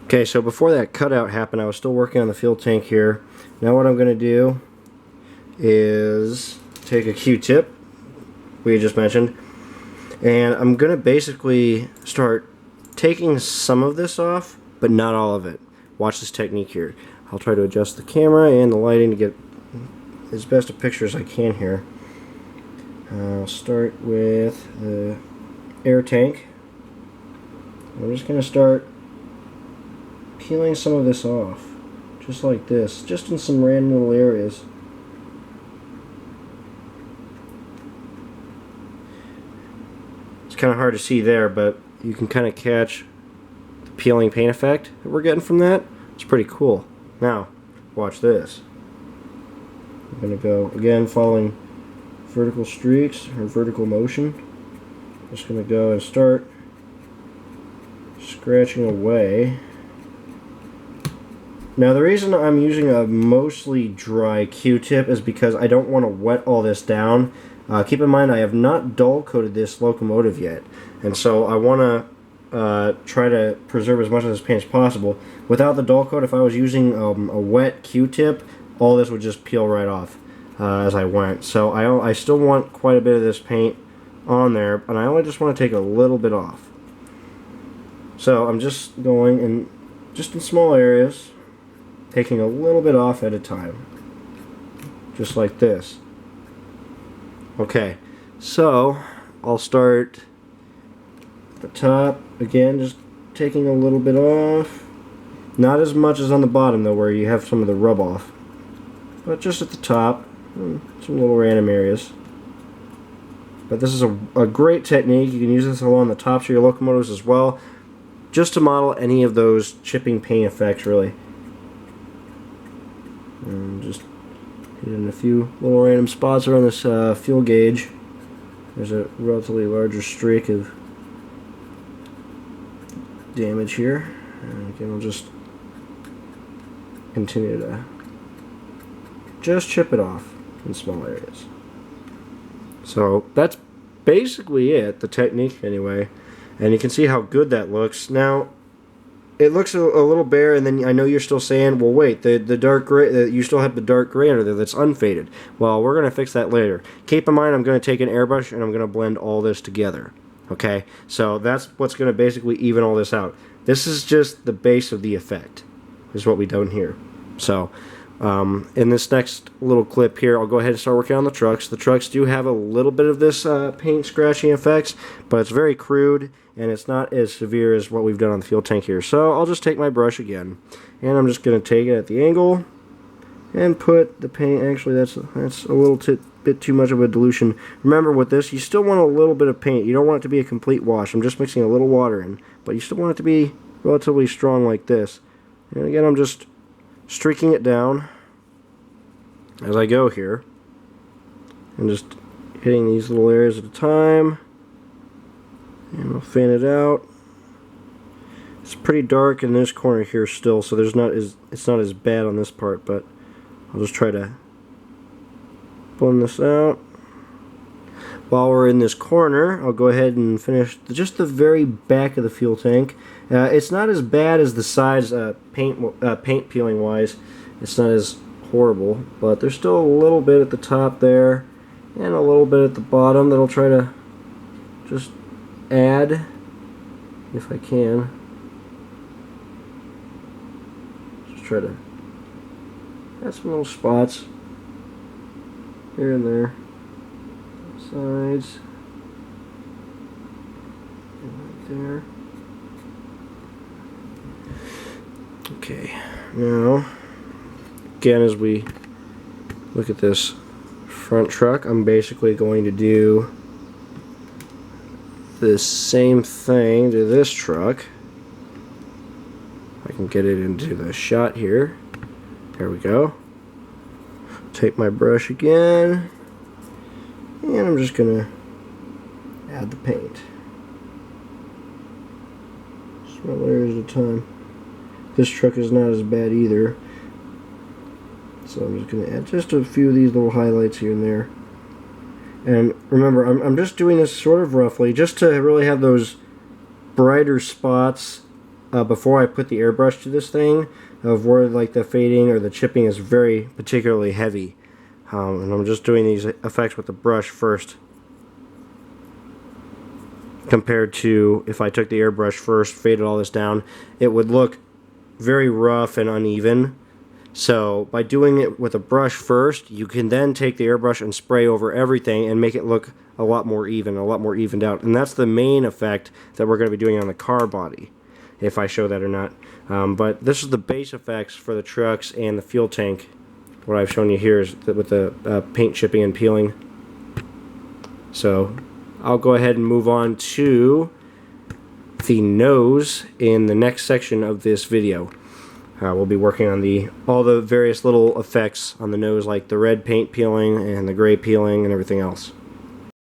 Okay, so before that cutout happened, I was still working on the fuel tank here. Now what I'm going to do is take a Q-tip, we just mentioned, and I'm going to basically start taking some of this off, but not all of it. Watch this technique here. I'll try to adjust the camera and the lighting to get as best a picture as I can here. I'll start with the air tank. I'm just going to start peeling some of this off, just like this, just in some random little areas. It's kind of hard to see there, but you can kind of catch the peeling paint effect that we're getting from that. It's pretty cool. Now, watch this. I'm going to go, again, following vertical streaks, or vertical motion. Just going to go and start scratching away. Now the reason I'm using a mostly dry Q-tip is because I don't want to wet all this down. Keep in mind I have not dull coated this locomotive yet, and so I want to try to preserve as much of this paint as possible. Without the dull coat, if I was using a wet Q-tip, all this would just peel right off as I went. So I still want quite a bit of this paint on there, and I only just want to take a little bit off. So I'm just going in just in small areas, taking a little bit off at a time, just like this. Okay, so I'll start at the top, again just taking a little bit off, not as much as on the bottom though where you have some of the rub off, but just at the top, some little random areas. But this is a great technique. You can use this along the tops of your locomotives as well, just to model any of those chipping paint effects really. And just hit in a few little random spots around this fuel gauge. There's a relatively larger streak of damage here. And again, we'll just continue to just chip it off in small areas. So that's basically it, the technique anyway. And you can see how good that looks. Now, it looks a little bare, and then I know you're still saying, well, wait, the dark gray, you still have the dark gray under there that's unfaded. Well, we're going to fix that later. Keep in mind, I'm going to take an airbrush, and I'm going to blend all this together. Okay? So that's what's going to basically even all this out. This is just the base of the effect, is what we've done here. So, in this next little clip here, I'll go ahead and start working on the trucks. The trucks do have a little bit of this paint scratching effects, but it's very crude, and it's not as severe as what we've done on the fuel tank here. So I'll just take my brush again, and I'm just going to take it at the angle and put the paint. Actually, that's a little bit too much of a dilution. Remember with this, you still want a little bit of paint. You don't want it to be a complete wash. I'm just mixing a little water in, but you still want it to be relatively strong like this. And again, I'm just streaking it down as I go here, and just hitting these little areas at a time. And we'll fan it out. It's pretty dark in this corner here still, so it's not as bad on this part, but I'll just try to blend this out. While we're in this corner, I'll go ahead and finish just the very back of the fuel tank. It's not as bad as the sides paint peeling wise. It's not as horrible, but there's still a little bit at the top there and a little bit at the bottom that I'll try to just add if I can. Just try to add some little spots here and there, sides, and right there. Okay, now again, as we look at this front truck, I'm basically going to do the same thing to this truck. I can get it into the shot here. There we go. Take my brush again, and I'm just gonna add the paint. Small areas at a time. This truck is not as bad either, so I'm just gonna add just a few of these little highlights here and there. And remember, I'm just doing this sort of roughly, just to really have those brighter spots before I put the airbrush to this thing of where like the fading or the chipping is very particularly heavy. And I'm just doing these effects with the brush first, compared to if I took the airbrush first, faded all this down, it would look very rough and uneven. So by doing it with a brush first, you can then take the airbrush and spray over everything and make it look a lot more even, a lot more evened out. And that's the main effect that we're going to be doing on the car body, if I show that or not. But this is the base effects for the trucks and the fuel tank. What I've shown you here is with the paint chipping and peeling. So I'll go ahead and move on to the nose in the next section of this video. We'll be working on all the various little effects on the nose, like the red paint peeling and the gray peeling and everything else.